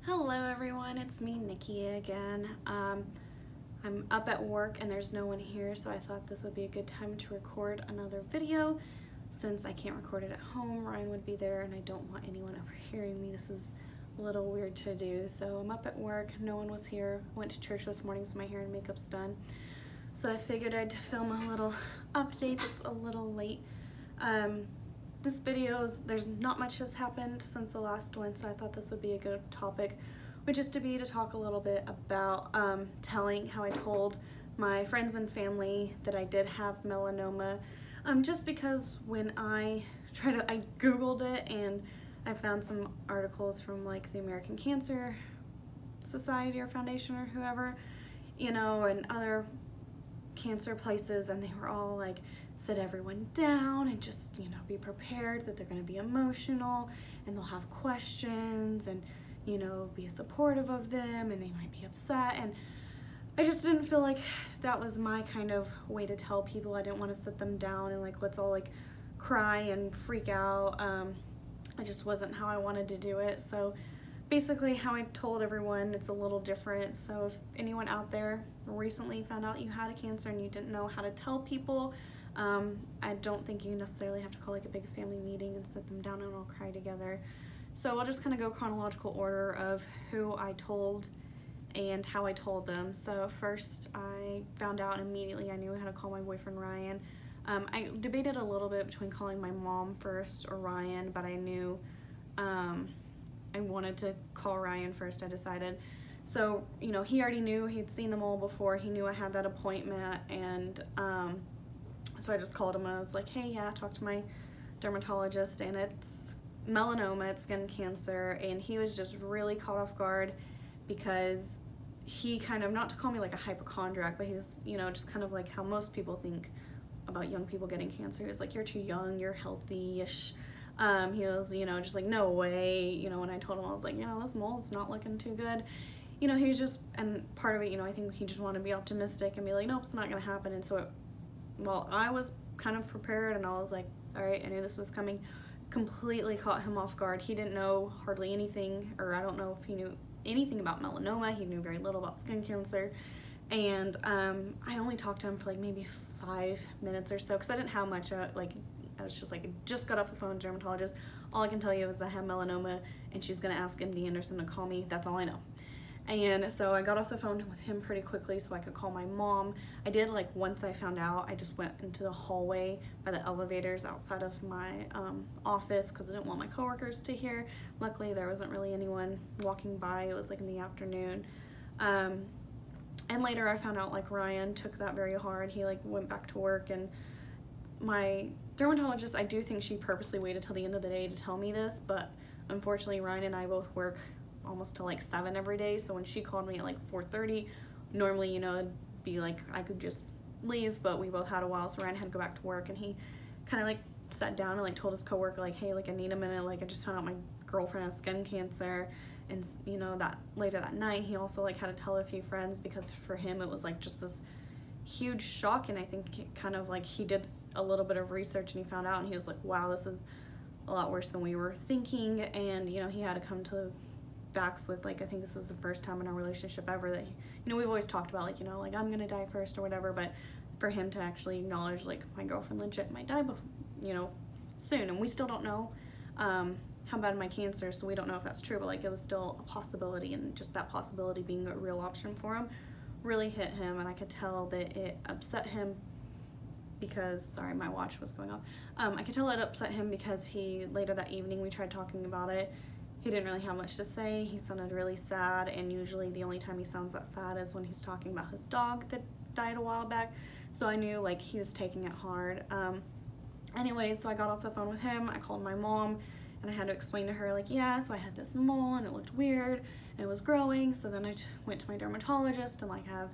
Hello everyone, it's me, Nikki again. I'm up at work and there's no one here, so I thought this would be a good time to record another video. Since I can't record it at home, Ryan would be there and I don't want anyone overhearing me. This is a little weird to do. So I'm up at work, no one was here. Went to church this morning, so my hair and makeup's done. So I figured I'd film a little update. It's a little late. This video there's not much has happened since the last one, so I thought this would be a good topic, which is to talk a little bit about telling how I told my friends and family that I did have melanoma, just because when I Googled it and I found some articles from like the American Cancer Society or Foundation or whoever, and other cancer places, and they were all like, sit everyone down and just be prepared that they're going to be emotional and they'll have questions, and be supportive of them, and they might be upset. And I just didn't feel like that was my kind of way to tell people. I didn't want to sit them down and like let's all like cry and freak out. It just wasn't how I wanted to do it. So basically how I told everyone, it's a little different. So if anyone out there recently found out you had a cancer and you didn't know how to tell people, I don't think you necessarily have to call like a big family meeting and sit them down and all cry together. So I'll just kind of go chronological order of who I told and how I told them. So first I found out immediately. I knew how to call my boyfriend Ryan. I debated a little bit between calling my mom first or Ryan, but I knew I wanted to call Ryan first, I decided. So, he already knew, he'd seen them all before, he knew I had that appointment, and so I just called him and I was like, hey, yeah, I talked to my dermatologist and it's melanoma, it's skin cancer. And he was just really caught off guard because he kind of, not to call me like a hypochondriac, but he's, just kind of like how most people think about young people getting cancer. He's like, you're too young, you're healthy-ish. He was, just like, no way. When I told him, I was like, this mole's not looking too good. He was just, and part of it, I think he just wanted to be optimistic and be like, nope, it's not going to happen. And so I was kind of prepared, and I was like, all right, I knew this was coming. Completely caught him off guard. He didn't know hardly anything, or I don't know if he knew anything about melanoma. He knew very little about skin cancer. And I only talked to him for like maybe 5 minutes or so, because I didn't have much, I was just like, I just got off the phone with a dermatologist. All I can tell you is I have melanoma, and she's going to ask MD Anderson to call me. That's all I know. And so I got off the phone with him pretty quickly so I could call my mom. I did, like, once I found out, I just went into the hallway by the elevators outside of my office because I didn't want my coworkers to hear. Luckily, there wasn't really anyone walking by. It was like in the afternoon. And later I found out like Ryan took that very hard. He like went back to work, and my dermatologist, I do think she purposely waited till the end of the day to tell me this, but unfortunately Ryan and I both work almost till like 7 every day. So when she called me at like 4:30, normally, it'd be like I could just leave, but we both had a while, so Ryan had to go back to work, and he kind of like sat down and like told his coworker like, hey, like I need a minute, like I just found out my girlfriend has skin cancer. And that later that night he also like had to tell a few friends, because for him it was like just this huge shock. And I think it kind of like he did a little bit of research and he found out, and he was like, wow, this is a lot worse than we were thinking. And he had to come to the facts with like, I think this is the first time in our relationship ever that we've always talked about like like I'm gonna die first or whatever, but for him to actually acknowledge like my girlfriend legit might die soon, and we still don't know how bad my cancer, so we don't know if that's true, but like it was still a possibility, and just that possibility being a real option for him really hit him. And I could tell that it upset him because, sorry, my watch was going off. I could tell it upset him because he, later that evening, we tried talking about it. He didn't really have much to say. He sounded really sad, and usually the only time he sounds that sad is when he's talking about his dog that died a while back. So I knew like he was taking it hard. Anyways, so I got off the phone with him. I called my mom, and I had to explain to her like, yeah, so I had this mole and it looked weird and it was growing. So then I went to my dermatologist and like I have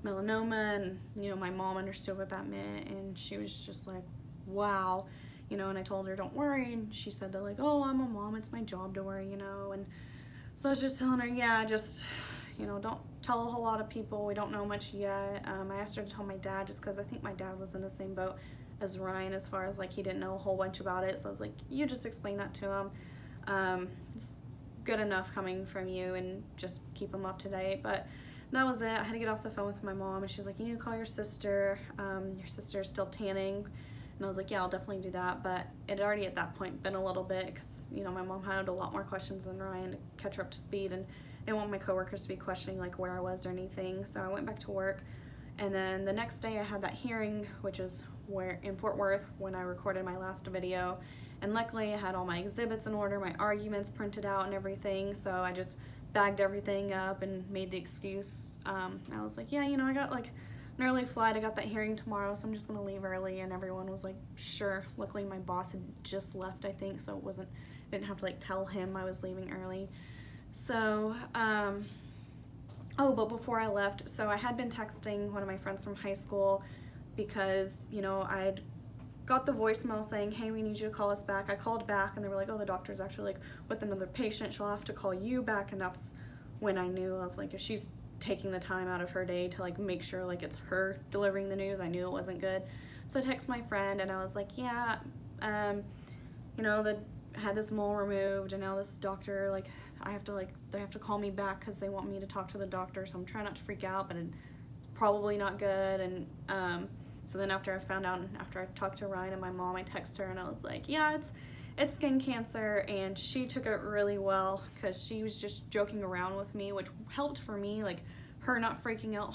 melanoma, and my mom understood what that meant, and she was just like, wow. And I told her, don't worry, and she said that like, oh, I'm a mom, it's my job to worry, and so I was just telling her, yeah, just don't tell a whole lot of people, we don't know much yet. I asked her to tell my dad, just because I think my dad was in the same boat as Ryan as far as like he didn't know a whole bunch about it. So I was like, you just explain that to him. good enough coming from you, and just keep them up to date. But that was it. I had to get off the phone with my mom, and she's like, you need to call your sister. Your sister's still tanning. And I was like, yeah, I'll definitely do that. But it had already at that point been a little bit, because, you know, my mom had a lot more questions than Ryan to catch her up to speed, and I didn't want my coworkers to be questioning like where I was or anything. So I went back to work, and then the next day I had that hearing, which is where in Fort Worth, when I recorded my last video. And luckily I had all my exhibits in order, my arguments printed out and everything. So I just bagged everything up and made the excuse. I was like, yeah, you know, I got like an early flight. I got that hearing tomorrow, so I'm just gonna leave early. And everyone was like, sure. Luckily my boss had just left, I think, so didn't have to like tell him I was leaving early. So, oh, but before I left, so I had been texting one of my friends from high school, because, you know, I'd got the voicemail saying, hey, we need you to call us back. I called back, and they were like, oh, the doctor's actually like with another patient. She'll have to call you back. And that's when I knew. I was like, if she's taking the time out of her day to like make sure like it's her delivering the news, I knew it wasn't good. So I texted my friend, and I was like, yeah, you know, I had this mole removed, and now this doctor, like, they have to call me back because they want me to talk to the doctor. So I'm trying not to freak out, but it's probably not good. And so then after I found out, and after I talked to Ryan and my mom, I texted her, and I was like, yeah, it's skin cancer. And she took it really well, because she was just joking around with me, which helped for me. Like, her not freaking out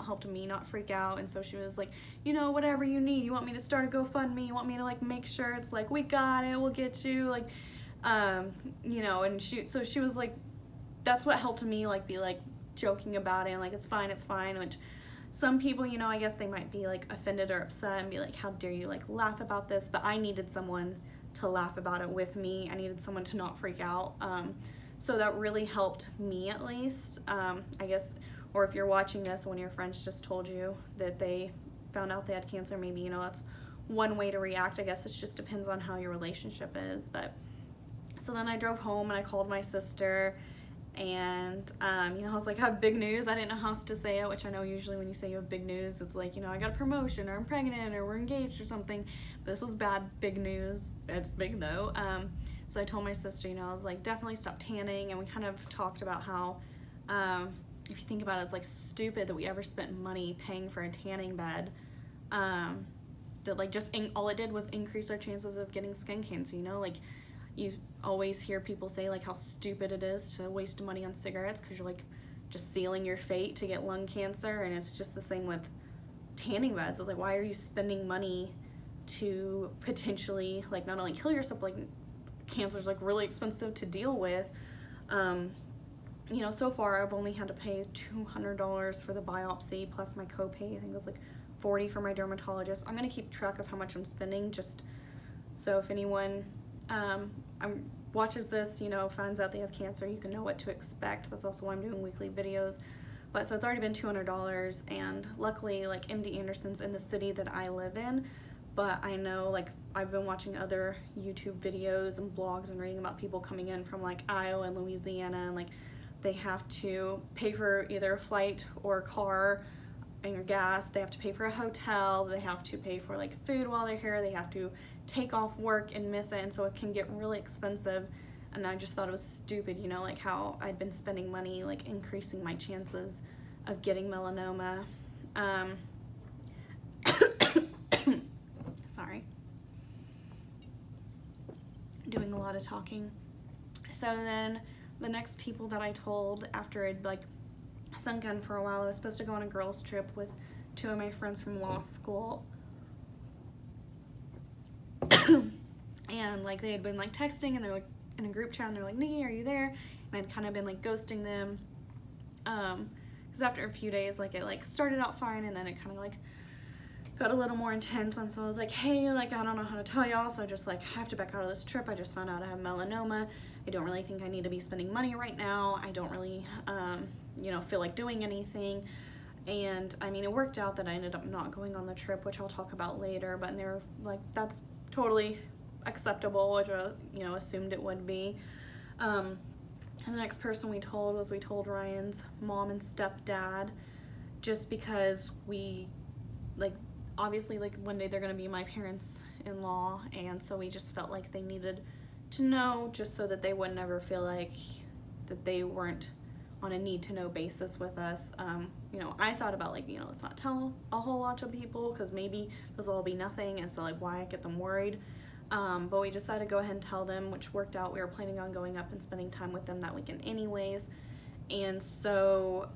helped me not freak out. And so she was like, you know, whatever you need. You want me to start a GoFundMe? You want me to like make sure it's like, we got it, we'll get you, like, you know. And she was like, that's what helped me like be like joking about it, and like, it's fine, which some people, you know, I guess they might be like offended or upset and be like, how dare you like laugh about this? But I needed someone to laugh about it with me. I needed someone to not freak out. So that really helped me, at least. I guess, or if you're watching this, one of your friends just told you that they found out they had cancer, maybe, you know, that's one way to react. I guess it just depends on how your relationship is. But so then I drove home, and I called my sister, and you know, I was like, I have big news. I didn't know how else to say it, which I know usually when you say you have big news, it's like, you know, I got a promotion, or I'm pregnant, or we're engaged or something. But this was big news. It's big though. So I told my sister, you know, I was like, definitely stop tanning. And we kind of talked about how if you think about it, it's like stupid that we ever spent money paying for a tanning bed. That like just all it did was increase our chances of getting skin cancer, you know. Like, you always hear people say like how stupid it is to waste money on cigarettes, because you're like just sealing your fate to get lung cancer. And it's just the thing with tanning beds. It's like, why are you spending money to potentially like not only kill yourself, like cancer's like really expensive to deal with. You know, so far I've only had to pay $200 for the biopsy plus my copay. I think it was like $40 for my dermatologist. I'm gonna keep track of how much I'm spending, just so if anyone watches this, you know, finds out they have cancer, you can know what to expect. That's also why I'm doing weekly videos. But so it's already been $200, and luckily like MD Anderson's in the city that I live in. But I know, like, I've been watching other YouTube videos and blogs and reading about people coming in from like Iowa and Louisiana, and like they have to pay for either a flight or a car and gas. They have to pay for a hotel. They have to pay for like food while they're here. They have to take off work and miss it, and so it can get really expensive. And I just thought it was stupid, you know, like how I'd been spending money like increasing my chances of getting melanoma. Sorry, doing a lot of talking. So then the next people that I told, after I'd like sunk in for a while, I was supposed to go on a girls trip with two of my friends from law school. And like they had been like texting, and they're like in a group chat, and they're like, Nikki, are you there? And I'd kind of been like ghosting them, because after a few days, like it like started out fine, and then it kind of like got a little more intense. And so I was like, hey, like I don't know how to tell y'all, so just like I have to back out of this trip. I just found out I have melanoma. I don't really think I need to be spending money right now. I don't really you know, feel like doing anything. And I mean, it worked out that I ended up not going on the trip, which I'll talk about later. But they were like, that's totally acceptable, which I, you know, assumed it would be. And the next person we told Ryan's mom and stepdad, just because we like, obviously like one day they're gonna be my parents-in-law, and so we just felt like they needed to know, just so that they would never feel like that they weren't on a need to know basis with us. You know, I thought about like, you know, let's not tell a whole lot of people because maybe this will all be nothing, and so like why get them worried. But we decided to go ahead and tell them, which worked out. We were planning on going up and spending time with them that weekend anyways. And so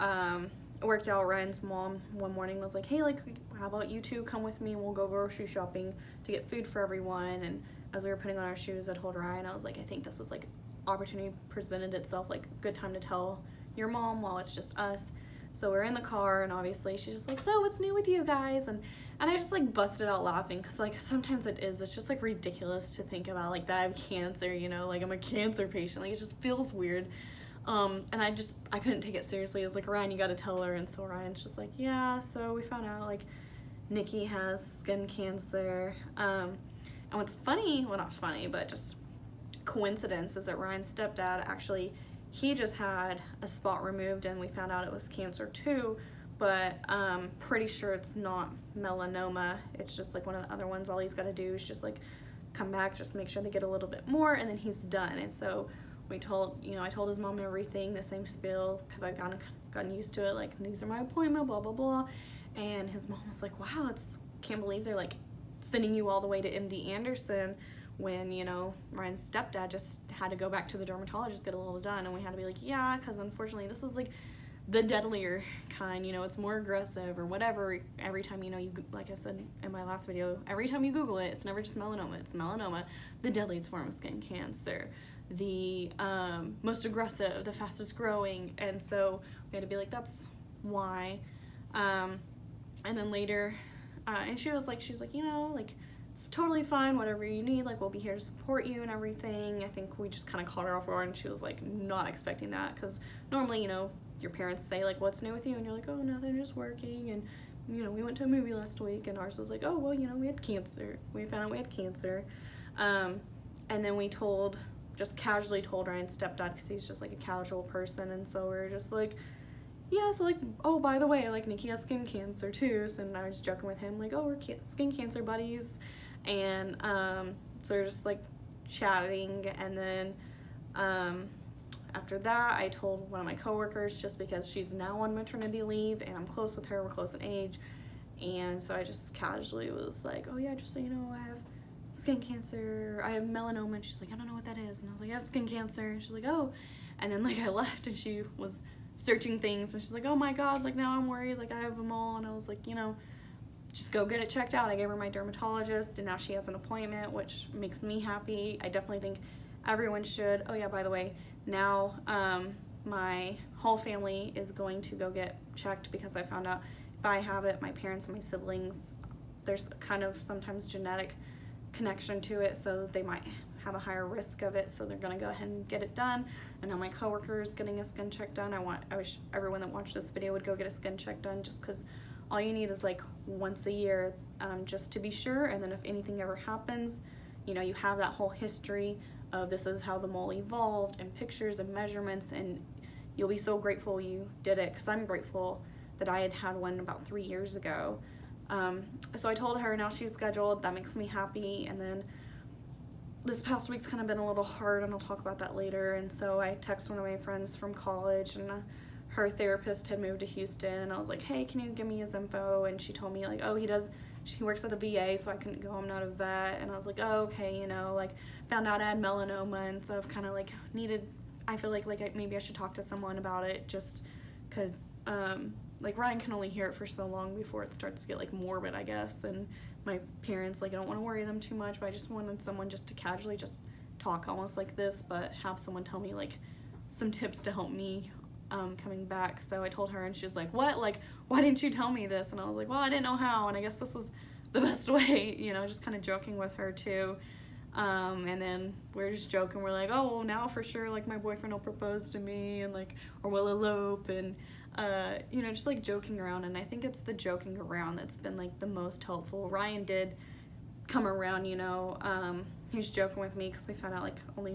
it worked out. Ryan's mom one morning was like, hey, like, how about you two come with me and we'll go grocery shopping to get food for everyone. And as we were putting on our shoes, I told Ryan, I was like, I think this is like opportunity presented itself, like good time to tell your mom while it's just us. So we're in the car, and obviously she's just like, so what's new with you guys? And I just like busted out laughing because like sometimes it's just like ridiculous to think about like that I have cancer, you know, like I'm a cancer patient, like it just feels weird. And I couldn't take it seriously. I was like, Ryan, you gotta tell her. And so Ryan's just like, yeah. So we found out like Nikki has skin cancer. And what's funny, well not funny, but just coincidence, is that Ryan's stepdad actually, he just had a spot removed and we found out it was cancer too, but pretty sure it's not melanoma. It's just like one of the other ones. All he's got to do is just like come back, just make sure they get a little bit more, and then he's done. And so we told, you know, I told his mom everything, the same spiel, because I've gotten used to it, like these are my appointment, blah blah blah. And his mom was like, wow, can't believe they're like sending you all the way to MD Anderson when, you know, Ryan's stepdad just had to go back to the dermatologist, get a little done. And we had to be like, yeah, because unfortunately this is like the deadlier kind, you know, it's more aggressive or whatever. Every time, you know, you, like I said in my last video, every time you Google it, it's never just melanoma, it's melanoma, the deadliest form of skin cancer, the most aggressive, the fastest growing. And so we had to be like, that's why. And then later, and she was like, you know, like, it's totally fine, whatever you need, like, we'll be here to support you and everything. I think we just kind of caught her off guard, and she was like not expecting that, because normally, you know, your parents say like, what's new with you, and you're like, oh, nothing, just working. And you know, we went to a movie last week, and ours was like, oh, well, you know, we had cancer, we found out we had cancer. And then we just casually told Ryan's stepdad, because he's just like a casual person, and so we were just like, yeah, so like, oh, by the way, like Nikki has skin cancer too. So, and I was joking with him like, oh, we're skin cancer buddies. And so we're just like chatting, and then after that I told one of my coworkers, just because she's now on maternity leave and I'm close with her, we're close in age, and so I just casually was like, oh yeah, just so you know, I have skin cancer, I have melanoma. And she's like, I don't know what that is. And I was like, I have skin cancer. And she's like, oh. And then like I left, and she was searching things, and she's like, oh my god, like now I'm worried, like I have them all. And I was like, you know, just go get it checked out. I gave her my dermatologist, and now she has an appointment, which makes me happy. I definitely think everyone should. Oh yeah, by the way, now my whole family is going to go get checked, because I found out if I have it, my parents and my siblings, there's kind of sometimes genetic connection to it, so they might have a higher risk of it, so they're gonna go ahead and get it done. And now my coworker is getting a skin check done. I wish everyone that watched this video would go get a skin check done, just because all you need is like once a year, just to be sure. And then if anything ever happens, you know, you have that whole history of this is how the mole evolved, and pictures and measurements, and you'll be so grateful you did it, because I'm grateful that I had one about 3 years ago. So I told her, now she's scheduled, that makes me happy. And then this past week's kind of been a little hard, and I'll talk about that later. And so I texted one of my friends from college, and her therapist had moved to Houston, and I was like, hey, can you give me his info? And she told me like, oh, he works at the VA, so I couldn't go, I'm not a vet. And I was like, oh, okay, you know, like found out I had melanoma, and so I've kind of like I feel like maybe I should talk to someone about it, just because like Ryan can only hear it for so long before it starts to get like morbid, I guess. And my parents, like, I don't want to worry them too much, but I just wanted someone just to casually just talk almost like this, but have someone tell me like some tips to help me coming back. So I told her, and she was like, what, like, why didn't you tell me this? And I was like, well, I didn't know how, and I guess this was the best way, you know, just kind of joking with her too. And then we're just joking, we're like, oh, well, now for sure, like, my boyfriend will propose to me, and like, or we'll elope, and you know, just like joking around. And I think it's the joking around that's been like the most helpful. Ryan did come around, you know, he was joking with me because we found out like only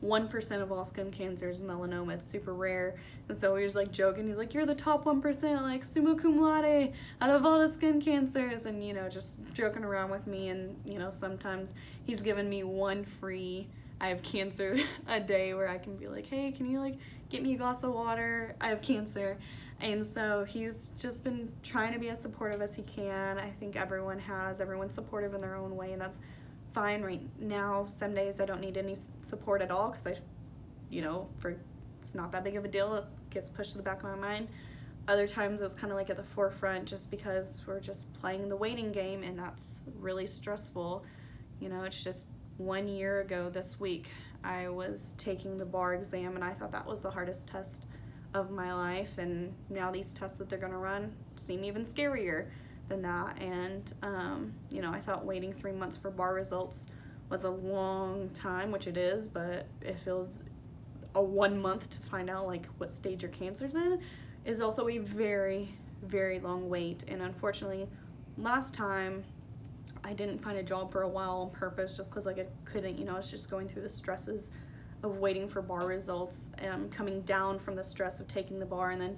1% of all skin cancer is melanoma. It's super rare. And so we were just like joking, he's like, you're the top 1%, like summa cum laude out of all the skin cancers, and you know, just joking around with me. And you know, sometimes he's given me one free I have cancer a day where I can be like, hey, can you like get me a glass of water? I have cancer. And so he's just been trying to be as supportive as he can. I think everyone's supportive in their own way, and that's fine right now. Some days I don't need any support at all because it's not that big of a deal. It gets pushed to the back of my mind. Other times it's kind of like at the forefront just because we're just playing the waiting game, and that's really stressful. It's just 1 year ago this week I was taking the bar exam, and I thought that was the hardest test of my life, and now these tests that they're going to run seem even scarier than that. And I thought waiting 3 months for bar results was a long time, which it is, but it feels a 1 month to find out like what stage your cancer's in is also a very, very long wait. And unfortunately, last time I didn't find a job for a while on purpose just because like I couldn't, I was just going through the stresses of waiting for bar results, coming down from the stress of taking the bar and then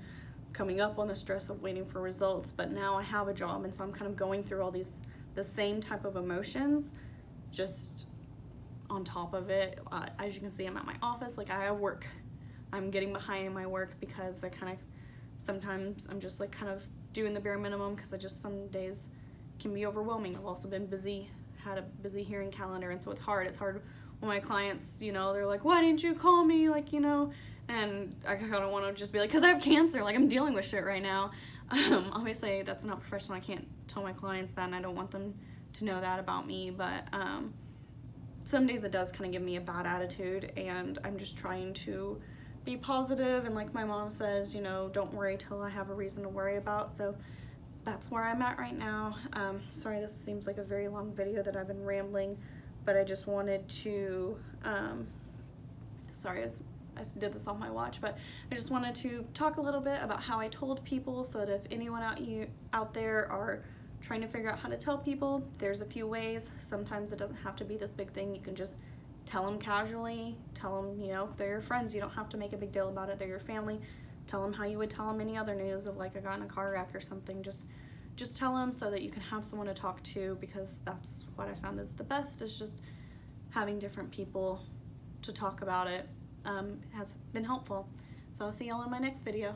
coming up on the stress of waiting for results. But now I have a job, and so I'm kind of going through all the same type of emotions just on top of it. As you can see, I'm at my office, like I have work. I'm getting behind in my work because sometimes I'm just like kind of doing the bare minimum because some days can be overwhelming. I've also been busy, had a busy hearing calendar, and so it's hard when my clients, they're like, why didn't you call me, and I kind of want to just be like, because I have cancer, like I'm dealing with shit right now. Obviously that's not professional. I can't tell my clients that, and I don't want them to know that about me, but some days it does kind of give me a bad attitude, and I'm just trying to be positive, and like my mom says, don't worry till I have a reason to worry about. So that's where I'm at right now. Sorry, this seems like a very long video that I've been rambling, but I just wanted to, sorry, I did this on my watch, but I just wanted to talk a little bit about how I told people, so that if anyone out there are trying to figure out how to tell people, there's a few ways. Sometimes it doesn't have to be this big thing. You can just tell them casually, tell them, they're your friends. You don't have to make a big deal about it. They're your family. Tell them how you would tell them any other news of like I got in a car wreck or something. Just tell them so that you can have someone to talk to, because that's what I found is the best, is just having different people to talk about it has been helpful. So I'll see y'all in my next video.